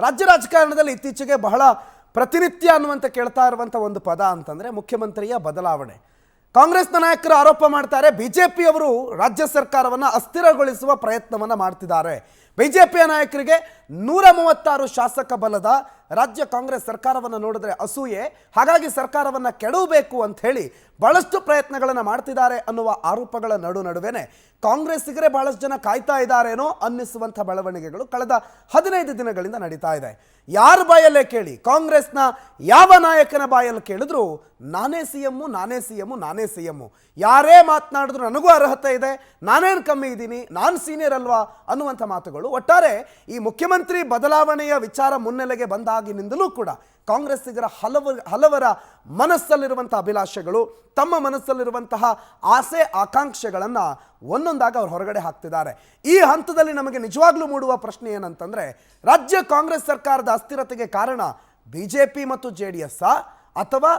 ರಾಜ್ಯ ರಾಜಕಾರಣದಲ್ಲಿ ಇತ್ತೀಚೆಗೆ ಬಹಳ ಪ್ರತಿನಿತ್ಯ ಅನ್ನುವಂತ ಕೇಳ್ತಾ ಇರುವಂತ ಒಂದು ಪದ ಅಂತಂದ್ರೆ ಮುಖ್ಯಮಂತ್ರಿಯ ಬದಲಾವಣೆ. ಕಾಂಗ್ರೆಸ್ನ ನಾಯಕರು ಆರೋಪ ಮಾಡ್ತಾರೆ, ಬಿಜೆಪಿಯವರು ರಾಜ್ಯ ಸರ್ಕಾರವನ್ನು ಅಸ್ಥಿರಗೊಳಿಸುವ ಪ್ರಯತ್ನವನ್ನು ಮಾಡ್ತಿದ್ದಾರೆ. ಬಿಜೆಪಿಯ ನಾಯಕರಿಗೆ 136 ಶಾಸಕ ಬಲದ ರಾಜ್ಯ ಕಾಂಗ್ರೆಸ್ ಸರ್ಕಾರವನ್ನು ನೋಡಿದ್ರೆ ಅಸೂಯೆ, ಹಾಗಾಗಿ ಸರ್ಕಾರವನ್ನು ಕೆಡವಬೇಕು ಅಂತ ಹೇಳಿ ಬಹಳಷ್ಟು ಪ್ರಯತ್ನಗಳನ್ನು ಮಾಡ್ತಿದ್ದಾರೆ ಅನ್ನುವ ಆರೋಪಗಳ ನಡುವೆನೆ ಕಾಂಗ್ರೆಸ್ಸಿಗರೇ ಬಹಳಷ್ಟು ಜನ ಕಾಯ್ತಾ ಇದ್ದಾರೇನೋ ಅನ್ನಿಸುವಂಥ ಬೆಳವಣಿಗೆಗಳು ಕಳೆದ 15 ದಿನಗಳಿಂದ ನಡೀತಾ ಇದೆ. ಯಾರ ಬಾಯಲ್ಲೇ ಕೇಳಿ, ಕಾಂಗ್ರೆಸ್ನ ಯಾವ ನಾಯಕನ ಬಾಯಲ್ಲಿ ಕೇಳಿದ್ರು ನಾನೇ ಸಿಎಮ್ಮು, ನಾನೇ ಸಿಎಮ್ಮು, ನಾನೇ ಸಿಎಮ್ಮು, ಯಾರೇ ಮಾತನಾಡಿದ್ರು ನನಗೂ ಅರ್ಹತೆ ಇದೆ, ನಾನೇನು ಕಮ್ಮಿ ಇದ್ದೀನಿ, ನಾನು ಸೀನಿಯರ್ ಅಲ್ವಾ ಅನ್ನುವಂಥ ಮಾತುಗಳು. ಒಟ್ಟಾರೆ ಈ ಮುಖ್ಯಮಂತ್ರಿ ಬದಲಾವಣೆಯ ವಿಚಾರ ಮುನ್ನೆಲೆಗೆ ಬಂದಾಗಿನಿಂದಲೂ ಕೂಡ ಕಾಂಗ್ರೆಸ್ಸಿಗರ ಹಲವರ ಮನಸ್ಸಲ್ಲಿರುವಂಥ ಅಭಿಲಾಷೆಗಳು, ತಮ್ಮ ಮನಸ್ಸಲ್ಲಿರುವಂತಹ ಆಸೆ ಆಕಾಂಕ್ಷೆಗಳನ್ನು ಒಂದೊಂದಾಗಿ ಅವ್ರು ಹೊರಗಡೆ ಹಾಕ್ತಿದ್ದಾರೆ. ಈ ಹಂತದಲ್ಲಿ ನಮಗೆ ನಿಜವಾಗ್ಲೂ ಮೂಡುವ ಪ್ರಶ್ನೆ ಏನಂತಂದ್ರೆ, ರಾಜ್ಯ ಕಾಂಗ್ರೆಸ್ ಸರ್ಕಾರದ ಅಸ್ಥಿರತೆಗೆ ಕಾರಣ ಬಿಜೆಪಿ ಮತ್ತು JDS ಅಥವಾ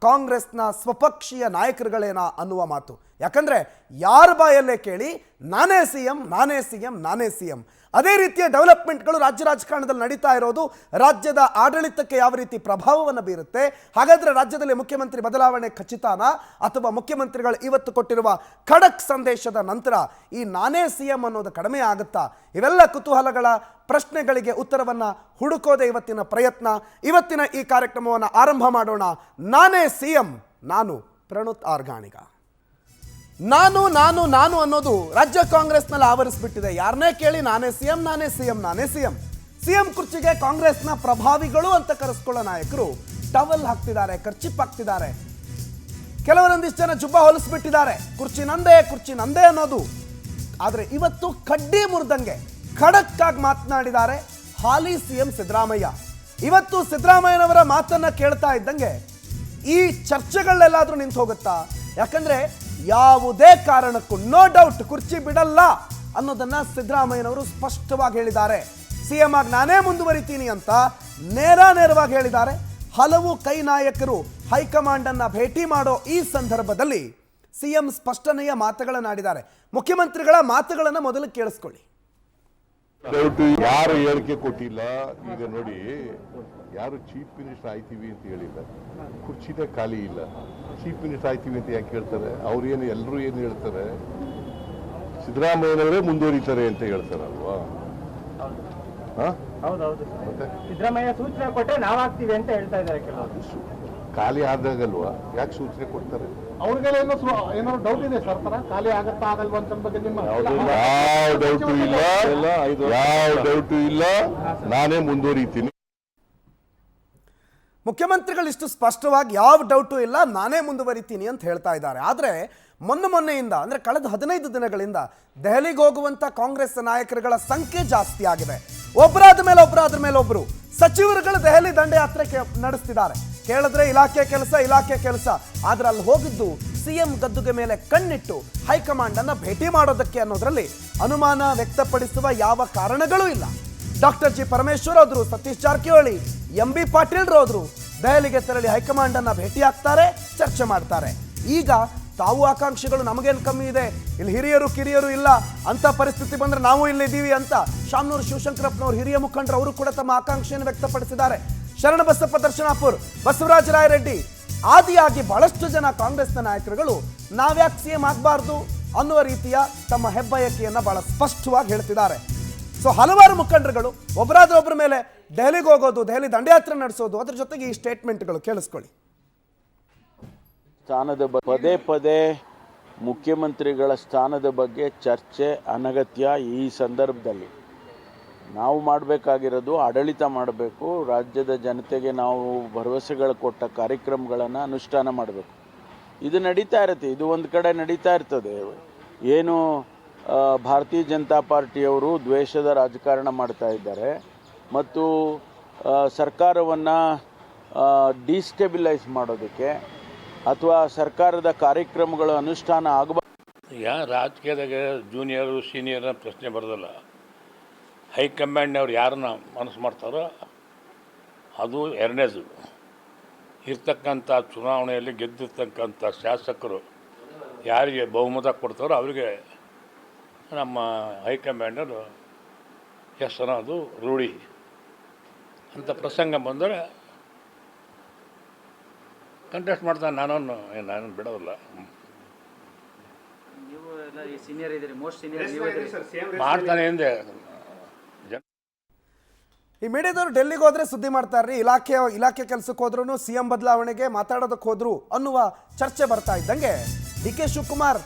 ಕಾಂಗ್ರೆಸ್ನ ಸ್ವಪಕ್ಷೀಯ ನಾಯಕರುಗಳೇನಾ ಅನ್ನುವ ಮಾತು. ಯಾಕಂದ್ರೆ ಯಾರ ಬಾಯಲ್ಲೇ ಕೇಳಿ ನಾನೇ ಸಿಎಂ, ನಾನೇ ಸಿಎಂ, ನಾನೇ ಸಿಎಂ. ಅದೇ ರೀತಿಯ ಡೆವಲಪ್ಮೆಂಟ್ಗಳು ರಾಜ್ಯ ರಾಜಕಾರಣದಲ್ಲಿ ನಡೀತಾ ಇರೋದು ರಾಜ್ಯದ ಆಡಳಿತಕ್ಕೆ ಯಾವ ರೀತಿ ಪ್ರಭಾವವನ್ನು ಬೀರುತ್ತೆ? ಹಾಗಾದ್ರೆ ರಾಜ್ಯದಲ್ಲಿ ಮುಖ್ಯಮಂತ್ರಿ ಬದಲಾವಣೆ ಖಚಿತನಾ, ಅಥವಾ ಮುಖ್ಯಮಂತ್ರಿಗಳು ಇವತ್ತು ಕೊಟ್ಟಿರುವ ಖಡಕ್ ಸಂದೇಶದ ನಂತರ ಈ ನಾನೇ ಸಿಎಂ ಅನ್ನೋದು ಕಡಿಮೆ ಆಗುತ್ತಾ? ಇವೆಲ್ಲ ಕುತೂಹಲಗಳ ಪ್ರಶ್ನೆಗಳಿಗೆ ಉತ್ತರವನ್ನು ಹುಡುಕೋದೆ ಇವತ್ತಿನ ಪ್ರಯತ್ನ. ಇವತ್ತಿನ ಈ ಕಾರ್ಯಕ್ರಮವನ್ನು ಆರಂಭ ಮಾಡೋಣ. ನಾನೇ ಸಿಎಂ, ನಾನು ಪ್ರಣುತ್ ಆರ್ಗಾಣಿಗ. ನಾನು ನಾನು ನಾನು ಅನ್ನೋದು ರಾಜ್ಯ ಕಾಂಗ್ರೆಸ್ನಲ್ಲಿ ಆವರಿಸ್ಬಿಟ್ಟಿದೆ. ಯಾರನ್ನೇ ಕೇಳಿ ನಾನೇ ಸಿಎಂ, ನಾನೇ ಸಿಎಂ, ನಾನೇ ಸಿಎಂ. ಸಿಎಂ ಕುರ್ಚಿಗೆ ಕಾಂಗ್ರೆಸ್ನ ಪ್ರಭಾವಿಗಳು ಅಂತ ಕರೆಸ್ಕೊಳ್ಳೋ ನಾಯಕರು ಟವಲ್ ಹಾಕ್ತಿದ್ದಾರೆ, ಕರ್ಚಿಪ್ ಹಾಕ್ತಿದ್ದಾರೆ. ಕೆಲವರೊಂದಿಷ್ಟು ಜನ ಜುಬ್ಬ ಹೊಲಿಸ್ಬಿಟ್ಟಿದ್ದಾರೆ, ಕುರ್ಚಿ ನಂದೇ, ಕುರ್ಚಿ ನಂದೇ ಅನ್ನೋದು. ಆದರೆ ಇವತ್ತು ಕಡ್ಡಿ ಮುರಿದಂಗೆ ಖಡಕ್ ಆಗಿ ಮಾತನಾಡಿದ್ದಾರೆ ಹಾಲಿ ಸಿಎಂ ಸಿದ್ದರಾಮಯ್ಯ. ಇವತ್ತು ಸಿದ್ದರಾಮಯ್ಯನವರ ಮಾತನ್ನ ಕೇಳ್ತಾ ಇದ್ದಂಗೆ ಈ ಚರ್ಚೆಗಳೆಲ್ಲಾದ್ರೂ ನಿಂತು ಹೋಗುತ್ತಾ? ಯಾಕಂದ್ರೆ ಯಾವುದೇ ಕಾರಣಕ್ಕೂ ನೋ ಡೌಟ್ ಕುರ್ಚಿ ಬಿಡಲ್ಲ ಅನ್ನೋದನ್ನ ಸಿದ್ದರಾಮಯ್ಯನವರು ಸ್ಪಷ್ಟವಾಗಿ ಹೇಳಿದ್ದಾರೆ. ಸಿಎಂ ಆಗಿ ನಾನೇ ಮುಂದುವರಿತೀನಿ ಅಂತ ನೇರವಾಗಿ ಹೇಳಿದ್ದಾರೆ. ಹಲವು ಕೈ ನಾಯಕರು ಹೈಕಮಾಂಡ್ ಅನ್ನ ಭೇಟಿ ಮಾಡೋ ಈ ಸಂದರ್ಭದಲ್ಲಿ ಸಿಎಂ ಸ್ಪಷ್ಟನೆಯ ಮಾತುಗಳನ್ನಾಡಿದ್ದಾರೆ. ಮುಖ್ಯಮಂತ್ರಿಗಳ ಮಾತುಗಳನ್ನ ಮೊದಲು ಕೇಳಿಸ್ಕೊಳ್ಳಿ. ಯಾರು ಹೇಳಿಕೆ ಕೊಟ್ಟಿಲ್ಲ. ಈಗ ನೋಡಿ, ಯಾರು ಚೀಫ್ ಮಿನಿಸ್ಟರ್ ಆಯ್ತೀವಿ ಅಂತ ಹೇಳಿಲ್ಲ, ಕುರ್ಚಿನೇ ಖಾಲಿ ಇಲ್ಲ. ಚೀಫ್ ಮಿನಿಸ್ಟರ್ ಆಯ್ತೀವಿ ಅಂತ ಯಾಕೆ ಹೇಳ್ತಾರೆ? ಅವ್ರೇನು ಎಲ್ಲರೂ ಏನು ಹೇಳ್ತಾರೆ? ಸಿದ್ದರಾಮಯ್ಯನವರೇ ಮುಂದುವರಿತಾರೆ ಅಂತ ಹೇಳ್ತಾರಲ್ವಾ? ಮತ್ತೆ ಸಿದ್ದರಾಮಯ್ಯ ಸೂಚನೆ ಕೊಟ್ಟರೆ ನಾವಾಗ್ತೀವಿ ಅಂತ ಹೇಳ್ತಾ ಇದ್ದಾರೆ. ಕೆಲವರು ಖಾಲಿ ಆದಾಗಲ್ವಾ ಯಾಕೆ ಸೂಚನೆ ಕೊಡ್ತಾರೆ? ಅವ್ರಿಗೆಲ್ಲ ಏನಾದ್ರು ಡೌಟ್ ಇದೆ ಸರ್, ಖಾಲಿ ಆಗತ್ತಾ ಆಗಲ್ವಾ ಅಂತ ಬಗ್ಗೆ ನಿಮ್ಮ ಯಾವ ಡೌಟು ಇಲ್ಲ, ನಾನೇ ಮುಂದುವರಿತೀನಿ. ಮುಖ್ಯಮಂತ್ರಿಗಳು ಇಷ್ಟು ಸ್ಪಷ್ಟವಾಗಿ ಯಾವ ಡೌಟು ಇಲ್ಲ, ನಾನೇ ಮುಂದುವರಿತೀನಿ ಅಂತ ಹೇಳ್ತಾ ಇದ್ದಾರೆ. ಆದರೆ ಮೊನ್ನೆಯಿಂದ ಅಂದರೆ ಕಳೆದ 15 ದಿನಗಳಿಂದ ದೆಹಲಿಗೆ ಹೋಗುವಂಥ ಕಾಂಗ್ರೆಸ್ ನಾಯಕರುಗಳ ಸಂಖ್ಯೆ ಜಾಸ್ತಿ ಆಗಿದೆ. ಒಬ್ಬರಾದ ಮೇಲೆ ಒಬ್ಬರು ಸಚಿವರುಗಳು ದೆಹಲಿ ದಂಡಯಾತ್ರೆ ನಡೆಸ್ತಿದ್ದಾರೆ. ಕೇಳಿದ್ರೆ ಇಲಾಖೆ ಕೆಲಸ, ಆದ್ರೆ ಅಲ್ಲಿ ಹೋಗಿದ್ದು ಸಿಎಂ ಗದ್ದುಗೆ ಮೇಲೆ ಕಣ್ಣಿಟ್ಟು ಹೈಕಮಾಂಡ್ ಅನ್ನ ಭೇಟಿ ಮಾಡೋದಕ್ಕೆ ಅನ್ನೋದ್ರಲ್ಲಿ ಅನುಮಾನ ವ್ಯಕ್ತಪಡಿಸುವ ಯಾವ ಕಾರಣಗಳೂ ಇಲ್ಲ. ಡಾಕ್ಟರ್ ಜಿ ಪರಮೇಶ್ವರ್ ಹೋದ್ರು, ಸತೀಶ್ ಜಾರಕಿಹೊಳಿ, MB ಪಾಟೀಲ್ ಹೋದ್ರು, ದೆಹಲಿಗೆ ತೆರಳಿ ಹೈಕಮಾಂಡ್ ಅನ್ನ ಭೇಟಿ ಆಗ್ತಾರೆ, ಚರ್ಚೆ ಮಾಡ್ತಾರೆ. ಈಗ ತಾವು ಆಕಾಂಕ್ಷಿಗಳು ನಮಗೇನು ಕಮ್ಮಿ ಇದೆ, ಇಲ್ಲಿ ಹಿರಿಯರು ಕಿರಿಯರು ಇಲ್ಲ, ಅಂತ ಪರಿಸ್ಥಿತಿ ಬಂದ್ರೆ ನಾವು ಇಲ್ಲಿದ್ದೀವಿ ಅಂತ ಶಾಮನೂರು ಶಿವಶಂಕರಪ್ಪನವರು ಹಿರಿಯ ಮುಖಂಡರು ಅವರು ಕೂಡ ತಮ್ಮ ಆಕಾಂಕ್ಷೆಯನ್ನು ವ್ಯಕ್ತಪಡಿಸಿದ್ದಾರೆ. ಶರಣಬಸಪ್ಪ ದರ್ಶನಾಪುರ್, ಬಸವರಾಜ ರಾಯರೆಡ್ಡಿ ಆದಿಯಾಗಿ ಬಹಳಷ್ಟು ಜನ ಕಾಂಗ್ರೆಸ್ನ ನಾಯಕರುಗಳು ನಾವ್ಯಾಕೆ ಸಿಎಂ ಆಗಬಾರ್ದು ಅನ್ನುವ ರೀತಿಯ ತಮ್ಮ ಹೆಬ್ಬಯಕೆಯನ್ನು ಬಹಳ ಸ್ಪಷ್ಟವಾಗಿ ಹೇಳ್ತಿದ್ದಾರೆ. ಸೊ ಹಲವಾರು ಮುಖಂಡರುಗಳು ಒಬ್ಬರ ಮೇಲೆ ದೆಹಲಿಗೆ ಹೋಗೋದು, ದೆಹಲಿ ದಂಡಯಾತ್ರೆ ನಡೆಸೋದು, ಅದ್ರ ಜೊತೆಗೆ ಈ ಸ್ಟೇಟ್ಮೆಂಟ್ಗಳು ಕೇಳಿಸ್ಕೊಳ್ಳಿ. ಸ್ಥಾನದ ಪದೇ ಮುಖ್ಯಮಂತ್ರಿಗಳ ಸ್ಥಾನದ ಬಗ್ಗೆ ಚರ್ಚೆ ಅನಗತ್ಯ. ಈ ಸಂದರ್ಭದಲ್ಲಿ ನಾವು ಮಾಡಬೇಕಾಗಿರೋದು ಆಡಳಿತ ಮಾಡಬೇಕು, ರಾಜ್ಯದ ಜನತೆಗೆ ನಾವು ಭರವಸೆಗಳು ಕೊಟ್ಟ ಕಾರ್ಯಕ್ರಮಗಳನ್ನು ಅನುಷ್ಠಾನ ಮಾಡಬೇಕು. ಇದು ನಡೀತಾ ಇರುತ್ತೆ, ಇದು ಒಂದು ಕಡೆ ನಡೀತಾ ಇರ್ತದೆ. ಏನು ಭಾರತೀಯ ಜನತಾ ಪಾರ್ಟಿಯವರು ದ್ವೇಷದ ರಾಜಕಾರಣ ಮಾಡ್ತಾ ಇದ್ದಾರೆ ಮತ್ತು ಸರ್ಕಾರವನ್ನು ಡಿಸ್ಟೆಬಿಲೈಸ್ ಮಾಡೋದಕ್ಕೆ ಅಥವಾ ಸರ್ಕಾರದ ಕಾರ್ಯಕ್ರಮಗಳು ಅನುಷ್ಠಾನ ಆಗಬಾರ್ದು. ರಾಜಕೀಯದಾಗ ಜೂನಿಯರು ಸೀನಿಯರ್ನ ಪ್ರಶ್ನೆ ಬರೋದಲ್ಲ. ಹೈಕಮಾಂಡ್ನವ್ರು ಯಾರನ್ನ ಮನಸ್ಸು ಮಾಡ್ತಾರೋ ಅದು ಎರಡನೇದು. ಇರ್ತಕ್ಕಂಥ ಚುನಾವಣೆಯಲ್ಲಿ ಗೆದ್ದಿರ್ತಕ್ಕಂಥ ಶಾಸಕರು ಯಾರಿಗೆ ಬಹುಮತ ಕೊಡ್ತಾರೋ ಅವರಿಗೆ ನಮ್ಮ ಹೈಕಮಾಂಡರು ಎಸ್ ಅನ್ನೋದು ರೂಢಿ. ಅಂತ ಪ್ರಸಂಗ ಬಂದರೆ ಕಂಟೆಸ್ಟ್ ಮಾಡ್ತಾನೆ. ನಾನು ಬಿಡೋದಿಲ್ಲ. ನೀವು ಎಲ್ಲ ಈ ಸೀನಿಯರ್ ಇದ್ದೀರಿ, ಮೋಸ್ಟ್ ಸೀನಿಯರ್ ಮಾಡ್ತಾನೆ ಎಂದೆ. ಈ ಮೀಡಿಯಾದವರು ಡೆಲ್ಲಿಗೆ ಹೋದ್ರೆ ಸುದ್ದಿ ಮಾಡ್ತಾರ್ರಿ, ಇಲಾಖೆ ಕೆಲಸಕ್ಕೆ ಹೋದ್ರು ಸಿಎಂ ಬದಲಾವಣೆಗೆ ಮಾತಾಡೋದಕ್ಕೆ ಹೋದ್ರು ಅನ್ನುವ ಚರ್ಚೆ ಬರ್ತಾ ಇದ್ದಂಗೆ ಡಿ ಕೆ ಶಿವಕುಮಾರ್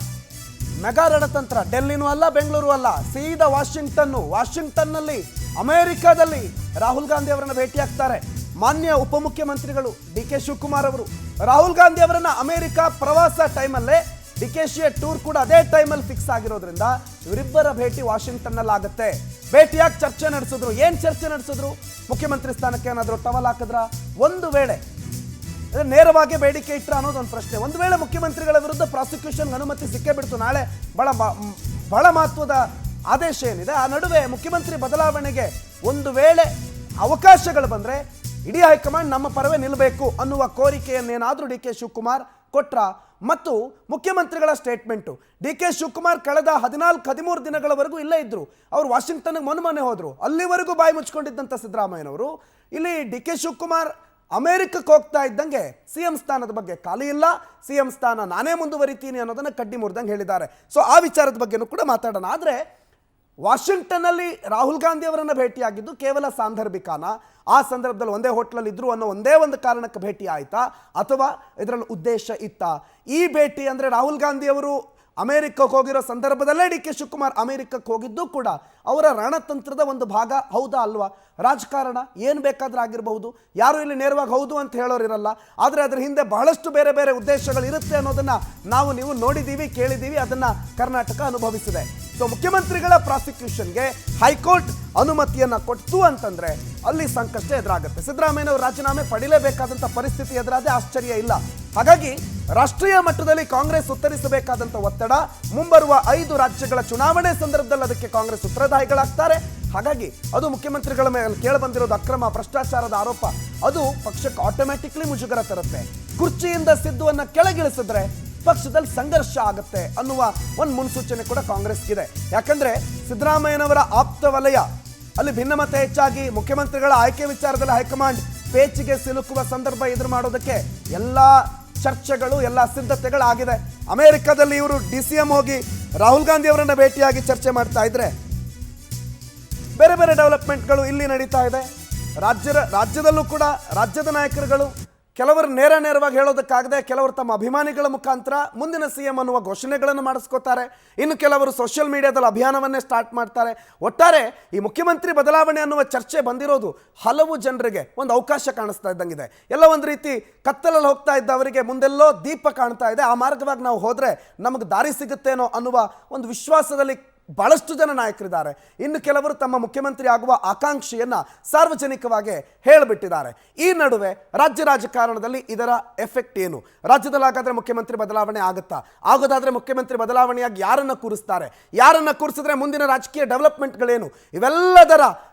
ಮೆಗಾ ರಣತಂತ್ರ, ಡೆಲ್ಲಿನೂ ಅಲ್ಲ ಬೆಂಗಳೂರು ಅಲ್ಲ, ಸೀದಾ ವಾಷಿಂಗ್ಟನ್ನಲ್ಲಿ ಅಮೆರಿಕಾದಲ್ಲಿ ರಾಹುಲ್ ಗಾಂಧಿ ಅವರನ್ನ ಭೇಟಿಯಾಗ್ತಾರೆ. ಮಾನ್ಯ ಉಪಮುಖ್ಯಮಂತ್ರಿಗಳು ಡಿ ಕೆ ಶಿವಕುಮಾರ್ ಅವರು ರಾಹುಲ್ ಗಾಂಧಿ ಅವರನ್ನ ಅಮೆರಿಕ ಪ್ರವಾಸ ಟೈಮಲ್ಲೇ ಡಿ ಕೆ ಶಿಯ ಟೂರ್ ಕೂಡ ಅದೇ ಟೈಮಲ್ಲಿ ಫಿಕ್ಸ್ ಆಗಿರೋದ್ರಿಂದ ಇವರಿಬ್ಬರ ಭೇಟಿ ವಾಷಿಂಗ್ಟನ್ನಲ್ಲಿ ಆಗುತ್ತೆ. ಭೇಟಿಯಾಗಿ ಚರ್ಚೆ ನಡೆಸಿದ್ರು. ಏನ್ ಚರ್ಚೆ ನಡೆಸಿದ್ರು? ಮುಖ್ಯಮಂತ್ರಿ ಸ್ಥಾನಕ್ಕೆ ಏನಾದರೂ ಟವಲ್ ಹಾಕಿದ್ರ? ಒಂದು ವೇಳೆ ನೇರವಾಗಿ ಬೇಡಿಕೆ ಇಟ್ರ ಅನ್ನೋದು ಒಂದು ಪ್ರಶ್ನೆ. ಒಂದು ವೇಳೆ ಮುಖ್ಯಮಂತ್ರಿಗಳ ವಿರುದ್ಧ ಪ್ರಾಸಿಕ್ಯೂಷನ್ ಅನುಮತಿ ಸಿಕ್ಕೇ ಬಿಡ್ತು, ನಾಳೆ ಬಹಳ ಮಹತ್ವದ ಆದೇಶ ಏನಿದೆ, ಆ ನಡುವೆ ಮುಖ್ಯಮಂತ್ರಿ ಬದಲಾವಣೆಗೆ ಒಂದು ವೇಳೆ ಅವಕಾಶಗಳು ಬಂದ್ರೆ ಇಡೀ ಹೈಕಮಾಂಡ್ ನಮ್ಮ ಪರವೇ ನಿಲ್ಲಬೇಕು ಅನ್ನುವ ಕೋರಿಕೆಯನ್ನೇನಾದರೂ ಡಿ ಕೆ ಶಿವಕುಮಾರ್ ಕೊಟ್ರ? ಮತ್ತು ಮುಖ್ಯಮಂತ್ರಿಗಳ ಸ್ಟೇಟ್ಮೆಂಟು, ಡಿ ಕೆ ಶಿವಕುಮಾರ್ ಕಳೆದ 14-13 ದಿನಗಳವರೆಗೂ ಇಲ್ಲೇ ಇದ್ರು. ಅವರು ವಾಷಿಂಗ್ಟನ್ಗೆ ಮೊನ್ನೆ ಹೋದ್ರು. ಅಲ್ಲಿವರೆಗೂ ಬಾಯಿ ಮುಚ್ಕೊಂಡಿದ್ದಂಥ ಸಿದ್ದರಾಮಯ್ಯನವರು ಇಲ್ಲಿ ಡಿ ಕೆ ಶಿವಕುಮಾರ್ ಅಮೆರಿಕಕ್ಕೆ ಹೋಗ್ತಾ ಇದ್ದಂಗೆ ಸಿಎಂ ಸ್ಥಾನದ ಬಗ್ಗೆ ಖಾಲಿ ಇಲ್ಲ, ಸಿಎಂ ಸ್ಥಾನ ನಾನೇ ಮುಂದುವರಿತೀನಿ ಅನ್ನೋದನ್ನ ಕಡ್ಡಿ ಮುರಿದಂಗೆ ಹೇಳಿದ್ದಾರೆ. ಸೊ ಆ ವಿಚಾರದ ಬಗ್ಗೆನೂ ಕೂಡ ಮಾತಾಡೋಣ. ಆದರೆ ವಾಷಿಂಗ್ಟನ್ನಲ್ಲಿ ರಾಹುಲ್ ಗಾಂಧಿ ಅವರನ್ನು ಭೇಟಿಯಾಗಿದ್ದು ಕೇವಲ ಸಾಂದರ್ಭಿಕನ? ಆ ಸಂದರ್ಭದಲ್ಲಿ ಒಂದೇ ಹೋಟ್ಲಲ್ಲಿ ಇದ್ರು ಅನ್ನೋ ಒಂದೇ ಒಂದು ಕಾರಣಕ್ಕೆ ಭೇಟಿ ಆಯ್ತಾ, ಅಥವಾ ಇದರಲ್ಲಿ ಉದ್ದೇಶ ಇತ್ತ? ಈ ಭೇಟಿ ಅಂದರೆ ರಾಹುಲ್ ಗಾಂಧಿ ಅವರು ಅಮೆರಿಕಕ್ಕೆ ಹೋಗಿರೋ ಸಂದರ್ಭದಲ್ಲೇ ಡಿ ಕೆ ಶಿವಕುಮಾರ್ ಅಮೆರಿಕಕ್ಕೆ ಹೋಗಿದ್ದು ಕೂಡ ಅವರ ರಣತಂತ್ರದ ಒಂದು ಭಾಗ ಹೌದಾ ಅಲ್ವಾ? ರಾಜಕಾರಣ ಏನು ಬೇಕಾದ್ರೂ ಆಗಿರಬಹುದು, ಯಾರು ಇಲ್ಲಿ ನೇರವಾಗಿ ಹೌದು ಅಂತ ಹೇಳೋರಿರಲ್ಲ. ಆದರೆ ಅದರ ಹಿಂದೆ ಬಹಳಷ್ಟು ಬೇರೆ ಬೇರೆ ಉದ್ದೇಶಗಳು ಇರುತ್ತೆ ಅನ್ನೋದನ್ನ ನೀವು ನೋಡಿದ್ದೀವಿ, ಕೇಳಿದ್ದೀವಿ, ಅದನ್ನ ಕರ್ನಾಟಕ ಅನುಭವಿಸಿದೆ. ಸೊ ಮುಖ್ಯಮಂತ್ರಿಗಳ ಪ್ರಾಸಿಕ್ಯೂಷನ್ಗೆ ಹೈಕೋರ್ಟ್ ಅನುಮತಿಯನ್ನ ಕೊಡ್ತು ಅಂತಂದ್ರೆ ಅಲ್ಲಿ ಸಂಕಷ್ಟ ಎದುರಾಗುತ್ತೆ. ಸಿದ್ದರಾಮಯ್ಯನವರು ರಾಜೀನಾಮೆ ಪಡಿಲೇಬೇಕಾದಂಥ ಪರಿಸ್ಥಿತಿ ಎದುರಾದೆ ಆಶ್ಚರ್ಯ ಇಲ್ಲ. ಹಾಗಾಗಿ ರಾಷ್ಟ್ರೀಯ ಮಟ್ಟದಲ್ಲಿ ಕಾಂಗ್ರೆಸ್ ಉತ್ತರಿಸಬೇಕಾದಂಥ ಒತ್ತಡ, ಮುಂಬರುವ 5 ರಾಜ್ಯಗಳ ಚುನಾವಣೆ ಸಂದರ್ಭದಲ್ಲಿ ಅದಕ್ಕೆ ಕಾಂಗ್ರೆಸ್ ಉತ್ತರದಾಯಿಗಳಾಗ್ತಾರೆ. ಹಾಗಾಗಿ ಅದು ಮುಖ್ಯಮಂತ್ರಿಗಳ ಮೇಲೆ ಕೇಳಿಬಂದಿರೋದು ಅಕ್ರಮ ಭ್ರಷ್ಟಾಚಾರದ ಆರೋಪ, ಅದು ಪಕ್ಷಕ್ಕೆ ಆಟೋಮ್ಯಾಟಿಕ್ಲಿ ಮುಜುಗರ ತರುತ್ತೆ. ಕುರ್ಚಿಯಿಂದ ಸಿದ್ದುವನ್ನ ಕೆಳಗಿಳಿಸಿದ್ರೆ ಪಕ್ಷದಲ್ಲಿ ಸಂಘರ್ಷ ಆಗುತ್ತೆ ಅನ್ನುವ ಒಂದು ಮುನ್ಸೂಚನೆ ಕೂಡ ಕಾಂಗ್ರೆಸ್ಗಿದೆ. ಯಾಕಂದ್ರೆ ಸಿದ್ದರಾಮಯ್ಯನವರ ಆಪ್ತ ವಲಯ ಅಲ್ಲಿ ಭಿನ್ನಮತ ಹೆಚ್ಚಾಗಿ ಮುಖ್ಯಮಂತ್ರಿಗಳ ಆಯ್ಕೆ ವಿಚಾರದಲ್ಲಿ ಹೈಕಮಾಂಡ್ ಪೇಚಿಗೆ ಸಿಲುಕುವ ಸಂದರ್ಭ ಎದುರು ಮಾಡೋದಕ್ಕೆ ಎಲ್ಲ ಚರ್ಚೆಗಳು, ಎಲ್ಲ ಸಿದ್ಧತೆಗಳಾಗಿದೆ. ಅಮೆರಿಕದಲ್ಲಿ ಇವರು DCM ಹೋಗಿ ರಾಹುಲ್ ಗಾಂಧಿ ಅವರನ್ನ ಭೇಟಿಯಾಗಿ ಚರ್ಚೆ ಮಾಡ್ತಾ ಇದ್ರೆ ಬೇರೆ ಬೇರೆ ಡೆವಲಪ್ಮೆಂಟ್ಗಳು ಇಲ್ಲಿ ನಡೀತಾ ಇದೆ. ರಾಜ್ಯದಲ್ಲೂ ಕೂಡ ರಾಜ್ಯದ ನಾಯಕರುಗಳು ಕೆಲವರು ನೇರವಾಗಿ ಹೇಳೋದಕ್ಕಾಗದೆ ಕೆಲವರು ತಮ್ಮ ಅಭಿಮಾನಿಗಳ ಮುಖಾಂತರ ಮುಂದಿನ CM ಅನ್ನುವ ಘೋಷಣೆಗಳನ್ನು ಮಾಡಿಸ್ಕೋತಾರೆ. ಇನ್ನು ಕೆಲವರು ಸೋಷಿಯಲ್ ಮೀಡಿಯಾದಲ್ಲಿ ಅಭಿಯಾನವನ್ನೇ ಸ್ಟಾರ್ಟ್ ಮಾಡ್ತಾರೆ. ಒಟ್ಟಾರೆ ಈ ಮುಖ್ಯಮಂತ್ರಿ ಬದಲಾವಣೆ ಅನ್ನುವ ಚರ್ಚೆ ಬಂದಿರೋದು ಹಲವು ಜನರಿಗೆ ಒಂದು ಅವಕಾಶ ಕಾಣಿಸ್ತಾ ಇದ್ದಂಗಿದೆ. ಎಲ್ಲ ಒಂದು ರೀತಿ ಕತ್ತಲಲ್ಲಿ ಹೋಗ್ತಾ ಇದ್ದವರಿಗೆ ಮುಂದೆಲ್ಲೋ ದೀಪ ಕಾಣ್ತಾ ಇದೆ, ಆ ಮಾರ್ಗವಾಗಿ ನಾವು ಹೋದರೆ ನಮಗೆ ದಾರಿ ಸಿಗುತ್ತೇನೋ ಅನ್ನುವ ಒಂದು ವಿಶ್ವಾಸದಲ್ಲಿ ಬಹಳಷ್ಟು ಜನ ನಾಯಕರಿದ್ದಾರೆ. ಇನ್ನು ಕೆಲವರು ತಮ್ಮ ಮುಖ್ಯಮಂತ್ರಿ ಆಗುವ ಆಕಾಂಕ್ಷೆಯನ್ನ ಸಾರ್ವಜನಿಕವಾಗಿ ಹೇಳಿಬಿಟ್ಟಿದ್ದಾರೆ. ಈ ನಡುವೆ ರಾಜ್ಯ ರಾಜಕಾರಣದಲ್ಲಿ ಇದರ ಎಫೆಕ್ಟ್ ಏನು? ರಾಜ್ಯದಲ್ಲಿ ಹಾಗಾದ್ರೆ ಮುಖ್ಯಮಂತ್ರಿ ಬದಲಾವಣೆ ಆಗುತ್ತಾ? ಆಗೋದಾದ್ರೆ ಮುಖ್ಯಮಂತ್ರಿ ಬದಲಾವಣೆಯಾಗಿ ಯಾರನ್ನ ಕೂರಿಸ್ತಾರೆ? ಯಾರನ್ನ ಕೂರಿಸಿದ್ರೆ ಮುಂದಿನ ರಾಜಕೀಯ ಡೆವಲಪ್ಮೆಂಟ್ಗಳೇನು? ಇವೆಲ್ಲದರ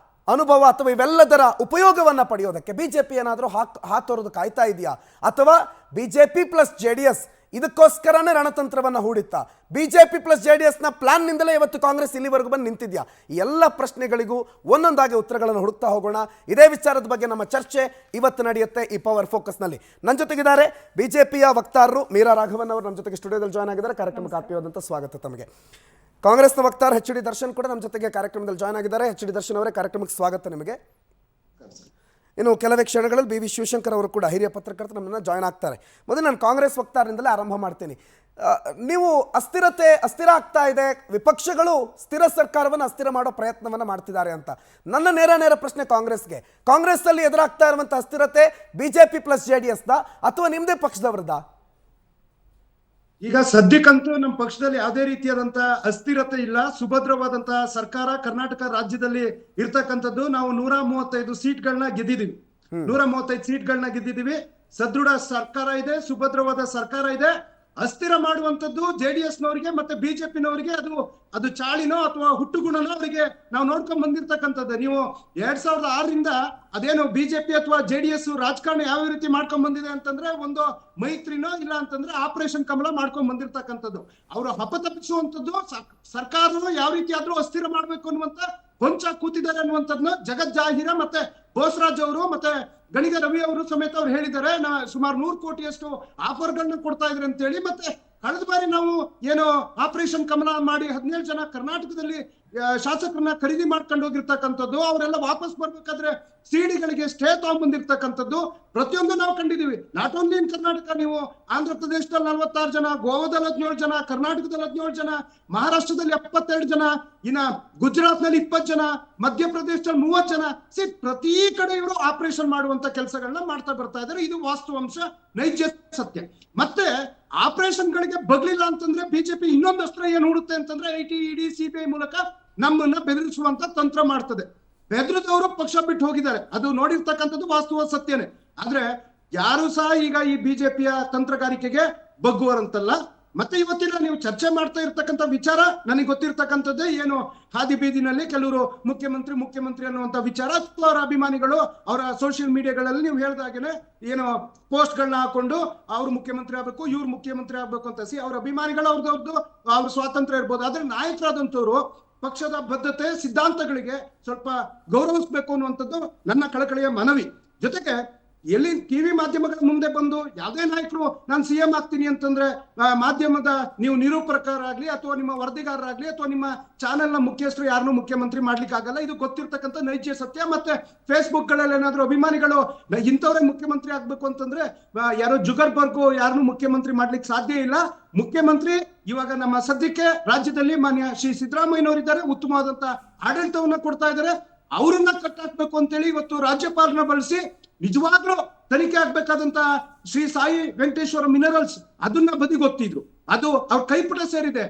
ಅನುಭವ ಅಥವಾ ಇವೆಲ್ಲದರ ಉಪಯೋಗವನ್ನು ಪಡೆಯೋದಕ್ಕೆ ಬಿಜೆಪಿ ಏನಾದರೂ ಹಾತೊರೆದು ಕಾಯ್ತಾ ಇದೆಯಾ? ಅಥವಾ ಬಿಜೆಪಿ ಪ್ಲಸ್ JDS ಇದಕ್ಕೋಸ್ಕರನೇ ರಣತಂತ್ರವನ್ನು ಹೂಡಿತ್ತ? ಬಿಜೆಪಿ ಪ್ಲಸ್ JDSನ ಪ್ಲಾನ್ನಿಂದಲೇ ಇವತ್ತು ಕಾಂಗ್ರೆಸ್ ಇಲ್ಲಿವರೆಗೂ ಬಂದು ನಿಂತಿದ್ಯಾ? ಈ ಎಲ್ಲ ಪ್ರಶ್ನೆಗಳಿಗೂ ಒಂದೊಂದಾಗಿ ಉತ್ತರಗಳನ್ನು ಹುಡುಕ್ತಾ ಹೋಗೋಣ. ಇದೇ ವಿಚಾರದ ಬಗ್ಗೆ ನಮ್ಮ ಚರ್ಚೆ ಇವತ್ತು ನಡೆಯುತ್ತೆ ಈ ಪವರ್ ಫೋಕಸ್ನಲ್ಲಿ. ನನ್ನ ಜೊತೆಗಿದ್ದಾರೆ ಬಿಜೆಪಿಯ ವಕ್ತಾರರು ಮೀರಾ ರಾಘವನ್ ಅವರು ನಮ್ಮ ಜೊತೆಗೆ ಸ್ಟುಡಿಯೋದಲ್ಲಿ ಜಾಯ್ನ್ ಆಗಿದ್ದಾರೆ. ಕಾರ್ಯಕ್ರಮಕ್ಕೆ ಆತ್ಮೀಯವಾದಂಥ ಸ್ವಾಗತ ತಮಗೆ. ಕಾಂಗ್ರೆಸ್ನ ವಕ್ತಾರ HD ದರ್ಶನ್ ಕೂಡ ನಮ್ಮ ಜೊತೆಗೆ ಕಾರ್ಯಕ್ರಮದಲ್ಲಿ ಜಾಯ್ನ್ ಆಗಿದ್ದಾರೆ. HD ದರ್ಶನ್ ಅವರೇ, ಕಾರ್ಯಕ್ರಮಕ್ಕೆ ಸ್ವಾಗತ ನಿಮಗೆ. ಇನ್ನು ಕೆಲವೇ ಕ್ಷಣಗಳಲ್ಲಿ BV ಶಿವಶಂಕರ್ ಅವರು ಕೂಡ ಹಿರಿಯ ಪತ್ರಕರ್ತರು ನಮ್ಮನ್ನು ಜಾಯ್ನ್ ಆಗ್ತಾರೆ. ಮೊದಲು ನಾನು ಕಾಂಗ್ರೆಸ್ ವಕ್ತಾರರಿಂದಲೇ ಆರಂಭ ಮಾಡ್ತೀನಿ. ನೀವು ಅಸ್ಥಿರ ಆಗ್ತಾ ಇದೆ, ವಿಪಕ್ಷಗಳು ಸ್ಥಿರ ಸರ್ಕಾರವನ್ನು ಅಸ್ಥಿರ ಮಾಡೋ ಪ್ರಯತ್ನವನ್ನು ಮಾಡ್ತಿದ್ದಾರೆ ಅಂತ. ನನ್ನ ನೇರ ಪ್ರಶ್ನೆ ಕಾಂಗ್ರೆಸ್ಗೆ, ಕಾಂಗ್ರೆಸ್ಸಲ್ಲಿ ಎದುರಾಗ್ತಾ ಇರುವಂಥ ಅಸ್ಥಿರತೆ ಬಿಜೆಪಿ ಪ್ಲಸ್ JDSದ ಅಥವಾ ನಿಮ್ಮದೇ ಪಕ್ಷದವ್ರದಾ? ಈಗ ಸದ್ಯಕ್ಕಂತೂ ನಮ್ಮ ಪಕ್ಷದಲ್ಲಿ ಯಾವುದೇ ರೀತಿಯಾದಂತ ಅಸ್ಥಿರತೆ ಇಲ್ಲ. ಸುಭದ್ರವಾದಂತಹ ಸರ್ಕಾರ ಕರ್ನಾಟಕ ರಾಜ್ಯದಲ್ಲಿ ಇರ್ತಕ್ಕಂಥದ್ದು. ನಾವು 135 ಸೀಟ್ಗಳನ್ನ ಗೆದ್ದಿದ್ದೀವಿ. 135 ಸೀಟ್ಗಳನ್ನ ಗೆದ್ದಿದ್ದೀವಿ. ಸದೃಢ ಸರ್ಕಾರ ಇದೆ, ಸುಭದ್ರವಾದ ಸರ್ಕಾರ ಇದೆ. ಅಸ್ಥಿರ ಮಾಡುವಂತದ್ದು JDSನವರಿಗೆ ಮತ್ತೆ ಬಿಜೆಪಿನವರಿಗೆ ಅದು ಚಾಳಿನೋ ಅಥವಾ ಹುಟ್ಟುಗುಣನೋ ಅವರಿಗೆ ನಾವು ನೋಡ್ಕೊಂಡ್ ಬಂದಿರ್ತಕ್ಕಂಥದ್ದು. ನೀವು 2006ರಿಂದ ಅದೇನು ಬಿಜೆಪಿ ಅಥವಾ JDS ರಾಜಕಾರಣ ಯಾವ ರೀತಿ ಮಾಡ್ಕೊಂಡ್ ಬಂದಿದೆ ಅಂತಂದ್ರೆ ಒಂದು ಮೈತ್ರಿನೋ ಇಲ್ಲ ಅಂತಂದ್ರೆ ಆಪರೇಷನ್ ಕಮಲ ಮಾಡ್ಕೊಂಡ್ ಬಂದಿರ್ತಕ್ಕಂಥದ್ದು. ಅವರು ಹಪತಪಿಸುವಂತದ್ದು ಸರ್ಕಾರವನ್ನು ಯಾವ ರೀತಿ ಆದ್ರೂ ಅಸ್ಥಿರ ಮಾಡ್ಬೇಕು ಅನ್ನುವಂತ ಕೊಂಚ ಕೂತಿದ್ದಾರೆ ಅನ್ನುವಂಥದ್ದನ್ನ ಜಗಜ್ಜಾಹೀರ ಮತ್ತೆ ಬೋಸರಾಜ್ ಅವರು ಮತ್ತೆ ಗಣಿಗ ರವಿ ಅವರು ಸಮೇತ ಅವ್ರು ಹೇಳಿದ್ದಾರೆ ಸುಮಾರು 100 ಕೋಟಿಯಷ್ಟು ಆಫರ್ಗಳನ್ನ ಕೊಡ್ತಾ ಇದ್ರೆ ಅಂತ ಹೇಳಿ. ಮತ್ತೆ ಕಳೆದ ಬಾರಿ ನಾವು ಏನು ಆಪರೇಷನ್ ಕಮಲ ಮಾಡಿ 17 ಜನ ಕರ್ನಾಟಕದಲ್ಲಿ ಶಾಸಕರನ್ನ ಖರೀದಿ ಮಾಡ್ಕೊಂಡು ಹೋಗಿರ್ತಕ್ಕಂಥದ್ದು, ಅವರೆಲ್ಲ ವಾಪಸ್ ಬರ್ಬೇಕಾದ್ರೆ ಸಿಡಿಗಳಿಗೆ ಸ್ಟೇ ತಗೊಂಡ್ಬಂದಿರ್ತಕ್ಕಂಥದ್ದು ಪ್ರತಿಯೊಂದು ನಾವು ಕಂಡಿದೀವಿ. ನಾಟ್ ಓನ್ಲಿ ಇನ್ ಕರ್ನಾಟಕ, ನೀವು ಆಂಧ್ರ ಪ್ರದೇಶದಲ್ಲಿ 46 ಜನ, ಗೋವಾದಲ್ಲಿ 17 ಜನ, ಕರ್ನಾಟಕದಲ್ಲಿ 17 ಜನ, ಮಹಾರಾಷ್ಟ್ರದಲ್ಲಿ 72 ಜನ, ಇನ್ನ ಗುಜರಾತ್ ನಲ್ಲಿ 20 ಜನ, ಮಧ್ಯಪ್ರದೇಶದಲ್ಲಿ 30 ಜನ. ಪ್ರತಿ ಕಡೆ ಇವರು ಆಪರೇಷನ್ ಮಾಡುವಂತ ಕೆಲಸಗಳನ್ನ ಮಾಡ್ತಾ ಬರ್ತಾ ಇದ್ದಾರೆ. ಇದು ವಾಸ್ತವಾಂಶ, ನೈಜ ಸತ್ಯ. ಮತ್ತೆ ಆಪರೇಷನ್ ಗಳಿಗೆ ಬಗ್ಲಿಲ್ಲ ಅಂತಂದ್ರೆ ಬಿಜೆಪಿ ಇನ್ನೊಂದು ಅಸ್ತ್ರ ಏನ್ ಹೂಡುತ್ತೆ ಅಂತಂದ್ರೆ ಐಟಿ, ಇಡಿ, ಸಿಬಿಐ ಮೂಲಕ ನಮ್ಮನ್ನ ಬೆದರಿಸುವಂತ ತಂತ್ರ ಮಾಡ್ತದೆ. ಬೆದರಿದವರು ಪಕ್ಷ ಬಿಟ್ಟು ಹೋಗಿದ್ದಾರೆ, ಅದು ನೋಡಿರ್ತಕ್ಕಂಥದ್ದು ವಾಸ್ತವ ಸತ್ಯನೇ. ಆದ್ರೆ ಯಾರು ಸಹ ಈಗ ಈ ಬಿಜೆಪಿಯ ತಂತ್ರಗಾರಿಕೆಗೆ ಬಗ್ಗುವರಂತಲ್ಲ. ಮತ್ತೆ ಇವತ್ತಿನ ನೀವು ಚರ್ಚೆ ಮಾಡ್ತಾ ಇರ್ತಕ್ಕಂಥ ವಿಚಾರ ನನಗೆ ಗೊತ್ತಿರ್ತಕ್ಕಂಥದ್ದೇ, ಏನು ಹಾದಿ ಬೀದಿನಲ್ಲಿ ಕೆಲವರು ಮುಖ್ಯಮಂತ್ರಿ ಅನ್ನುವಂತ ವಿಚಾರ, ಅಥವಾ ಅವರ ಅಭಿಮಾನಿಗಳು ಅವರ ಸೋಷಿಯಲ್ ಮೀಡಿಯಾಗಳಲ್ಲಿ ನೀವು ಹೇಳ್ದಾಗೇನೆ ಏನೋ ಪೋಸ್ಟ್ ಗಳನ್ನ ಹಾಕೊಂಡು ಅವ್ರು ಮುಖ್ಯಮಂತ್ರಿ ಆಗ್ಬೇಕು, ಇವ್ರು ಮುಖ್ಯಮಂತ್ರಿ ಆಗ್ಬೇಕು ಅಂತ. ಅವ್ರ ಅಭಿಮಾನಿಗಳು ಅವ್ರದ್ದು ಅವ್ರ ಸ್ವಾತಂತ್ರ್ಯ ಇರ್ಬೋದು, ಆದ್ರೆ ನಾಯಕರಾದಂತವ್ರು ಪಕ್ಷದ ಬದ್ಧತೆ ಸಿದ್ಧಾಂತಗಳಿಗೆ ಸ್ವಲ್ಪ ಗೌರವಿಸಬೇಕು ಅನ್ನುವಂಥದ್ದು ನನ್ನ ಕಳಕಳಿಯ ಮನವಿ. ಜೊತೆಗೆ ಎಲ್ಲಿ ಟಿವಿ ಮಾಧ್ಯಮಗಳ ಮುಂದೆ ಬಂದು ಯಾವುದೇ ನಾಯಕರು ನಾನು ಸಿಎಂ ಆಗ್ತೀನಿ ಅಂತಂದ್ರೆ ಮಾಧ್ಯಮದ ನೀವು ನಿರೂಪಕರಾಗ್ಲಿ ಅಥವಾ ನಿಮ್ಮ ವರದಿಗಾರರಾಗ್ಲಿ ಅಥವಾ ನಿಮ್ಮ ಚಾನೆಲ್ ನ ಮುಖ್ಯಸ್ಥರು ಯಾರನ್ನೂ ಮುಖ್ಯಮಂತ್ರಿ ಮಾಡ್ಲಿಕ್ಕೆ ಆಗಲ್ಲ. ಇದು ಗೊತ್ತಿರ್ತಕ್ಕಂಥ ನೈಜ ಸತ್ಯ. ಮತ್ತೆ ಫೇಸ್ಬುಕ್ ಗಳಲ್ಲಿ ಏನಾದ್ರು ಅಭಿಮಾನಿಗಳು ಇಂಥವ್ರೆ ಮುಖ್ಯಮಂತ್ರಿ ಆಗ್ಬೇಕು ಅಂತಂದ್ರೆ ಯಾರೋ ಜುಗರ್ಬರ್ಗು ಯಾರನ್ನೂ ಮುಖ್ಯಮಂತ್ರಿ ಮಾಡ್ಲಿಕ್ಕೆ ಸಾಧ್ಯ ಇಲ್ಲ. ಮುಖ್ಯಮಂತ್ರಿ ಇವಾಗ ನಮ್ಮ ಸದ್ಯಕ್ಕೆ ರಾಜ್ಯದಲ್ಲಿ ಮಾನ್ಯ ಶ್ರೀ ಸಿದ್ದರಾಮಯ್ಯನವರಿದ್ದಾರೆ, ಉತ್ತಮವಾದಂತ ಆಡಳಿತವನ್ನ ಕೊಡ್ತಾ ಇದ್ದಾರೆ. ಅವರನ್ನ ಕಟ್ಟಾಕ್ಬೇಕು ಅಂತೇಳಿ ಇವತ್ತು ರಾಜ್ಯಪಾಲನ ಬಳಸಿ ನಿಜವಾಗ್ಲೂ ತನಿಖೆ ಆಗ್ಬೇಕಾದಂತ ಶ್ರೀ ಸಾಯಿ ವೆಂಕಟೇಶ್ವರ ಮಿನರಲ್ಸ್ ಅದನ್ನ ಬದಿಗೊತ್ತಿದ್ರು. ಅದು ಅವ್ರ ಕೈಪುಟ ಸೇರಿದೆ.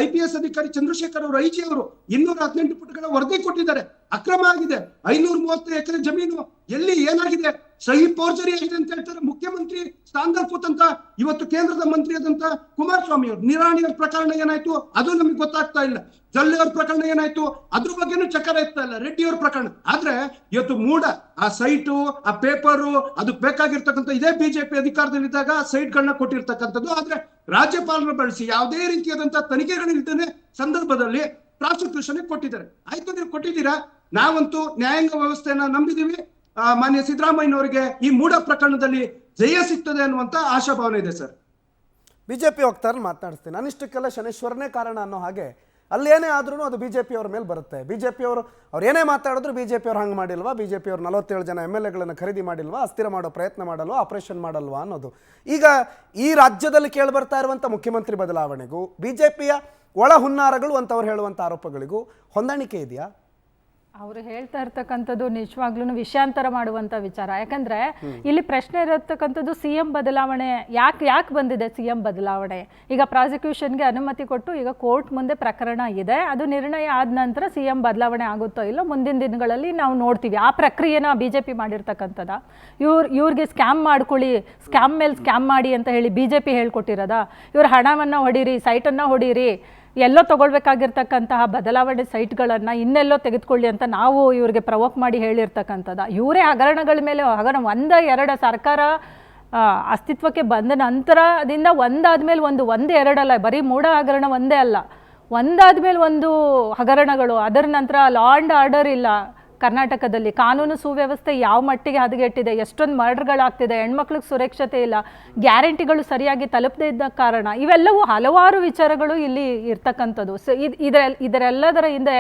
IPS ಅಧಿಕಾರಿ ಚಂದ್ರಶೇಖರ್ ಅವರು, IG ಅವರು 218 ಪುಟಗಳ ವರದಿ ಕೊಟ್ಟಿದ್ದಾರೆ. ಅಕ್ರಮ ಆಗಿದೆ. 530 ಎಕರೆ ಜಮೀನು ಎಲ್ಲಿ ಏನಾಗಿದೆ, ಸಹಿ ಫೋರ್ಜರಿ ಆಗಿದೆ ಅಂತ ಹೇಳ್ತಾರೆ. ಮುಖ್ಯಮಂತ್ರಿ ಸ್ಥಾನದಲ್ಲಿ ಕೂತಂತ ಇವತ್ತು ಕೇಂದ್ರದ ಮಂತ್ರಿ ಆದಂತ ಕುಮಾರಸ್ವಾಮಿ ಅವರು, ನಿರಾಣಿ ಅವ್ರ ಪ್ರಕರಣ ಏನಾಯ್ತು ಅದು ನಮ್ಗೆ ಗೊತ್ತಾಗ್ತಾ ಇಲ್ಲ. ಜಲ್ಲೆ ಅವ್ರ ಪ್ರಕರಣ ಏನಾಯ್ತು ಅದ್ರ ಬಗ್ಗೆನೂ ಚಕ್ಕರ ಇರ್ತಾ ಇಲ್ಲ. ರೆಡ್ಡಿ ಅವ್ರ ಪ್ರಕರಣ. ಆದ್ರೆ ಇವತ್ತು ಮೂಡ ಆ ಸೈಟು, ಆ ಪೇಪರು, ಅದಕ್ಕೆ ಬೇಕಾಗಿರ್ತಕ್ಕಂಥ ಇದೇ ಬಿಜೆಪಿ ಅಧಿಕಾರದಲ್ಲಿದ್ದಾಗ ಸೈಟ್ ಗಳನ್ನ ಕೊಟ್ಟಿರ್ತಕ್ಕಂಥದ್ದು. ಆದ್ರೆ ರಾಜ್ಯಪಾಲನ ಬಳಸಿ ಯಾವುದೇ ರೀತಿಯಾದಂತಹ ತನಿಖೆಗಳಿಲ್ದೇನೆ ಸಂದರ್ಭದಲ್ಲಿ ಪ್ರಾಸಿಕ್ಯೂಷನ್ ಕೊಟ್ಟಿದ್ದಾರೆ. ಆಯ್ತು, ನೀವು ಕೊಟ್ಟಿದ್ದೀರಾ, ನಾವಂತೂ ನ್ಯಾಯಾಂಗ ವ್ಯವಸ್ಥೆಯನ್ನ ನಂಬಿದೀವಿ. ಮಾನ್ಯ ಸಿದ್ದರಾಮಯ್ಯನವರಿಗೆ ಈ ಮೂಡ ಪ್ರಕರಣದಲ್ಲಿ ಜಯ ಸಿಗ್ತದೆ ಅನ್ನುವಂತ ಆಶಾಭಾವನೆ ಇದೆ ಸರ್. ಬಿಜೆಪಿ ವಕ್ತಾರನ್ನು ಮಾತನಾಡಿಸ್ತೀನಿ. ಅನಿಷ್ಟಕ್ಕೆಲ್ಲ ಶನೇಶ್ವರನೇ ಕಾರಣ ಅನ್ನೋ ಹಾಗೆ ಅಲ್ಲಿ ಏನೇ ಆದ್ರೂ ಅದು ಬಿಜೆಪಿ ಅವ್ರ ಮೇಲೆ ಬರುತ್ತೆ. ಬಿಜೆಪಿ ಅವರು ಅವ್ರು ಏನೇ ಮಾತಾಡಿದ್ರು ಬಿಜೆಪಿ ಅವ್ರು ಹಂಗೆ ಮಾಡಿಲ್ವಾ, ಬಿಜೆಪಿ ಅವರು 47 ಜನ MLAಗಳನ್ನು ಖರೀದಿ ಮಾಡಿಲ್ವಾ, ಅಸ್ಥಿರ ಮಾಡೋ ಪ್ರಯತ್ನ ಮಾಡಲ್ವಾ, ಆಪರೇಷನ್ ಮಾಡಲ್ವಾ ಅನ್ನೋದು. ಈಗ ಈ ರಾಜ್ಯದಲ್ಲಿ ಕೇಳಿಬರ್ತಾ ಇರುವಂಥ ಮುಖ್ಯಮಂತ್ರಿ ಬದಲಾವಣೆಗೂ ಬಿಜೆಪಿಯ ಒಳ ಹುನ್ನಾರಗಳು ಅಂತ ಅವ್ರು ಹೇಳುವಂಥ ಆರೋಪಗಳಿಗೂ ಹೊಂದಾಣಿಕೆ ಇದೆಯಾ? ಅವರು ಹೇಳ್ತಾ ಇರ್ತಕ್ಕಂಥದ್ದು ನಿಜವಾಗ್ಲೂ ವಿಷಯಾಂತರ ಮಾಡುವಂಥ ವಿಚಾರ. ಯಾಕಂದರೆ ಇಲ್ಲಿ ಪ್ರಶ್ನೆ ಇರತಕ್ಕಂಥದ್ದು CM ಬದಲಾವಣೆ ಯಾಕೆ ಬಂದಿದೆ. CM ಬದಲಾವಣೆ ಈಗ ಪ್ರಾಸಿಕ್ಯೂಷನ್ಗೆ ಅನುಮತಿ ಕೊಟ್ಟು ಈಗ ಕೋರ್ಟ್ ಮುಂದೆ ಪ್ರಕರಣ ಇದೆ. ಅದು ನಿರ್ಣಯ ಆದ ನಂತರ CM ಬದಲಾವಣೆ ಆಗುತ್ತೋ ಇಲ್ಲೋ ಮುಂದಿನ ದಿನಗಳಲ್ಲಿ ನಾವು ನೋಡ್ತೀವಿ. ಆ ಪ್ರಕ್ರಿಯೆನ BJP ಮಾಡಿರ್ತಕ್ಕಂಥದ್ದು. ಇವ್ರಿಗೆ ಸ್ಕ್ಯಾಮ್ ಮಾಡ್ಕೊಳ್ಳಿ, ಸ್ಕ್ಯಾಮ್ ಮೇಲೆ ಸ್ಕ್ಯಾಮ್ ಮಾಡಿ ಅಂತ ಹೇಳಿ BJP ಹೇಳ್ಕೊಟ್ಟಿರೋದ. ಇವ್ರ ಹಣವನ್ನು ಹೊಡೀರಿ, ಸೈಟನ್ನು ಹೊಡೀರಿ, ಎಲ್ಲೋ ತೊಗೊಳ್ಬೇಕಾಗಿರ್ತಕ್ಕಂತಹ ಬದಲಾವಣೆ ಸೈಟ್ಗಳನ್ನು ಇನ್ನೆಲ್ಲೋ ತೆಗೆದುಕೊಳ್ಳಿ ಅಂತ ನಾವು ಇವ್ರಿಗೆ ಪ್ರವೋಕ್ ಮಾಡಿ ಹೇಳಿರ್ತಕ್ಕಂಥದ್ದು. ಇವರೇ ಹಗರಣಗಳ ಮೇಲೆ ಹಗರಣ 1-2 ಸರ್ಕಾರ ಅಸ್ತಿತ್ವಕ್ಕೆ ಬಂದ ನಂತರದಿಂದ ಒಂದಾದ್ಮೇಲೆ ಒಂದು ಎರಡಲ್ಲ, ಬರೀ ಮೂಢ ಹಗರಣ ಒಂದೇ ಅಲ್ಲ, ಒಂದಾದ್ಮೇಲೆ ಒಂದು ಹಗರಣಗಳು. ಅದರ ನಂತರ ಲಾ ಆ್ಯಂಡ್ ಆರ್ಡರ್ ಇಲ್ಲ ಕರ್ನಾಟಕದಲ್ಲಿ, ಕಾನೂನು ಸುವ್ಯವಸ್ಥೆ ಯಾವ ಮಟ್ಟಿಗೆ ಹದಗೆಟ್ಟಿದೆ, ಎಷ್ಟೊಂದು ಮರ್ಡರ್ಗಳಾಗ್ತಿದೆ, ಹೆಣ್ಮಕ್ಳಿಗೆ ಸುರಕ್ಷತೆ ಇಲ್ಲ, ಗ್ಯಾರಂಟಿಗಳು ಸರಿಯಾಗಿ ತಲುಪದೇ ಇದ್ದ ಕಾರಣ, ಇವೆಲ್ಲವೂ ಹಲವಾರು ವಿಚಾರಗಳು ಇಲ್ಲಿ ಇರ್ತಕ್ಕಂಥದ್ದು. ಸೊ ಇದರೆಲ್ಲದರ ಹಿಂದೆ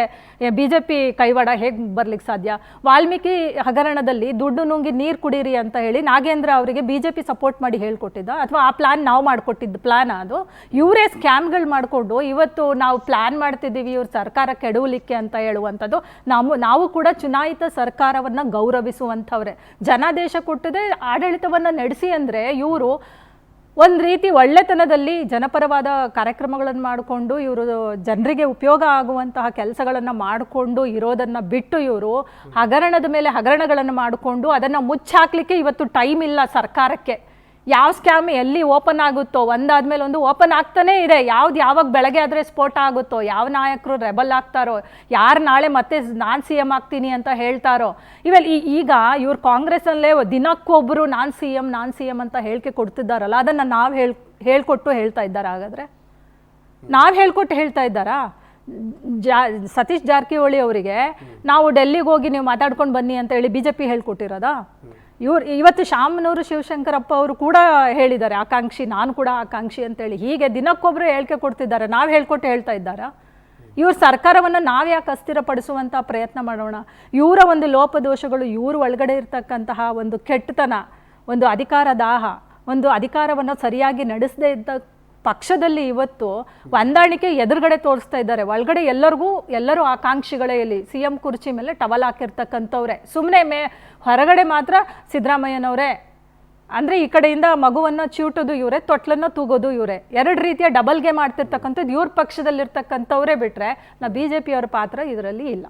BJP ಕೈವಾಡ ಹೇಗೆ ಬರ್ಲಿಕ್ಕೆ ಸಾಧ್ಯ? ವಾಲ್ಮೀಕಿ ಹಗರಣದಲ್ಲಿ ದುಡ್ಡು ನುಂಗಿ ನೀರು ಕುಡೀರಿ ಅಂತ ಹೇಳಿ ನಾಗೇಂದ್ರ ಅವರಿಗೆ BJP ಸಪೋರ್ಟ್ ಮಾಡಿ ಹೇಳ್ಕೊಟ್ಟಿದ್ದ, ಅಥವಾ ಆ ಪ್ಲಾನ್ ನಾವು ಮಾಡಿಕೊಟ್ಟಿದ್ದ ಪ್ಲಾನ್ ಅದು? ಇವರೇ ಸ್ಕ್ಯಾಮ್ಗಳು ಮಾಡಿಕೊಂಡು ಇವತ್ತು ನಾವು ಪ್ಲಾನ್ ಮಾಡ್ತಿದ್ದೀವಿ ಇವ್ರ ಸರ್ಕಾರ ಕೆಡವಲಿಕ್ಕೆ ಅಂತ ಹೇಳುವಂಥದ್ದು. ನಾವು ಕೂಡ ಚುನಾಯಿತ ಸರ್ಕಾರವನ್ನು ಗೌರವಿಸುವಂಥವ್ರೆ. ಜನಾದೇಶ ಕೊಟ್ಟದೆ ಆಡಳಿತವನ್ನು ನಡೆಸಿ ಅಂದರೆ ಇವರು ಒಂದು ರೀತಿ ಒಳ್ಳೆತನದಲ್ಲಿ ಜನಪರವಾದ ಕಾರ್ಯಕ್ರಮಗಳನ್ನು ಮಾಡಿಕೊಂಡು ಇವರು ಜನರಿಗೆ ಉಪಯೋಗ ಆಗುವಂತಹ ಕೆಲಸಗಳನ್ನು ಮಾಡಿಕೊಂಡು ಇರೋದನ್ನು ಬಿಟ್ಟು ಇವರು ಹಗರಣದ ಮೇಲೆ ಹಗರಣಗಳನ್ನು ಮಾಡಿಕೊಂಡು ಅದನ್ನು ಮುಚ್ಚಾಕ್ಲಿಕ್ಕೆ ಇವತ್ತು ಟೈಮ್ ಇಲ್ಲ ಸರ್ಕಾರಕ್ಕೆ. ಯಾವ ಸ್ಕ್ಯಾಮ್ ಎಲ್ಲಿ ಓಪನ್ ಆಗುತ್ತೋ ಒಂದಾದ್ಮೇಲೆ ಒಂದು ಓಪನ್ ಆಗ್ತಾನೇ ಇದೆ. ಯಾವಾಗ ಬೆಳಗ್ಗೆ ಆದರೆ ಸ್ಫೋಟ ಆಗುತ್ತೋ, ಯಾವ ನಾಯಕರು ರೆಬಲ್ ಆಗ್ತಾರೋ, ಯಾರು ನಾಳೆ ಮತ್ತೆ ನಾನು CM ಆಗ್ತೀನಿ ಅಂತ ಹೇಳ್ತಾರೋ, ಈಗ ಇವ್ರು ಕಾಂಗ್ರೆಸ್ಸಲ್ಲೇ ದಿನಕ್ಕೊಬ್ಬರು ನಾನು CM ಅಂತ ಹೇಳಿಕೆ ಕೊಡ್ತಿದ್ದಾರಲ್ಲ, ಅದನ್ನು ನಾವು ಹೇಳ್ಕೊಟ್ಟು ಹೇಳ್ತಾ ಇದ್ದಾರಾ? ಹಾಗಾದರೆ ನಾವು ಹೇಳ್ಕೊಟ್ಟು ಹೇಳ್ತಾ ಇದ್ದಾರಾ? ಸತೀಶ್ ಜಾರಕಿಹೊಳಿ ಅವರಿಗೆ ನಾವು ಡೆಲ್ಲಿಗೆ ಹೋಗಿ ನೀವು ಮಾತಾಡ್ಕೊಂಡು ಬನ್ನಿ ಅಂತ ಹೇಳಿ BJP ಹೇಳ್ಕೊಟ್ಟಿರೋದಾ? ಇವತ್ತು ಶಾಮನೂರು ಶಿವಶಂಕರಪ್ಪ ಅವರು ಕೂಡ ಹೇಳಿದ್ದಾರೆ ಆಕಾಂಕ್ಷಿ, ನಾನು ಕೂಡ ಆಕಾಂಕ್ಷಿ ಅಂತೇಳಿ. ಹೀಗೆ ದಿನಕ್ಕೊಬ್ಬರು ಹೇಳಿಕೆ ಕೊಡ್ತಿದ್ದಾರೆ. ನಾವು ಹೇಳ್ಕೊಟ್ಟು ಹೇಳ್ತಾ ಇದ್ದಾರಾ? ಇವ್ರ ಸರ್ಕಾರವನ್ನು ನಾವು ಯಾಕೆ ಅಸ್ಥಿರಪಡಿಸುವಂಥ ಪ್ರಯತ್ನ ಮಾಡೋಣ? ಇವರ ಒಂದು ಲೋಪದೋಷಗಳು, ಇವ್ರ ಒಳಗಡೆ ಇರ್ತಕ್ಕಂತಹ ಒಂದು ಕೆಟ್ಟತನ, ಒಂದು ಅಧಿಕಾರ ದಾಹ, ಒಂದು ಅಧಿಕಾರವನ್ನು ಸರಿಯಾಗಿ ನಡೆಸದೇ ಇದ್ದ ಪಕ್ಷದಲ್ಲಿ ಇವತ್ತು ಹೊಂದಾಣಿಕೆ ಎದುರುಗಡೆ ತೋರಿಸ್ತಾ ಇದ್ದಾರೆ. ಒಳಗಡೆ ಎಲ್ಲರೂ ಆಕಾಂಕ್ಷಿಗಳೇ. ಇಲ್ಲಿ CM ಕುರ್ಚಿ ಮೇಲೆ ಟವಲ್ ಹಾಕಿರ್ತಕ್ಕಂಥವ್ರೆ. ಸುಮ್ಮನೆ ಹೊರಗಡೆ ಮಾತ್ರ ಸಿದ್ದರಾಮಯ್ಯನವರೇ. ಅಂದರೆ ಈ ಕಡೆಯಿಂದ ಮಗುವನ್ನು ಚಿವುಟೋದು ಇವರೇ, ತೊಟ್ಲನ್ನು ತೂಗೋದು ಇವರೇ. ಎರಡು ರೀತಿಯ ಡಬಲ್ ಗೇಮ್ ಮಾಡ್ತಿರ್ತಕ್ಕಂಥದ್ದು ಇವ್ರ ಪಕ್ಷದಲ್ಲಿರ್ತಕ್ಕಂಥವರೇ ಬಿಟ್ಟರೆ BJP ಅವರ ಪಾತ್ರ ಇದರಲ್ಲಿ ಇಲ್ಲ.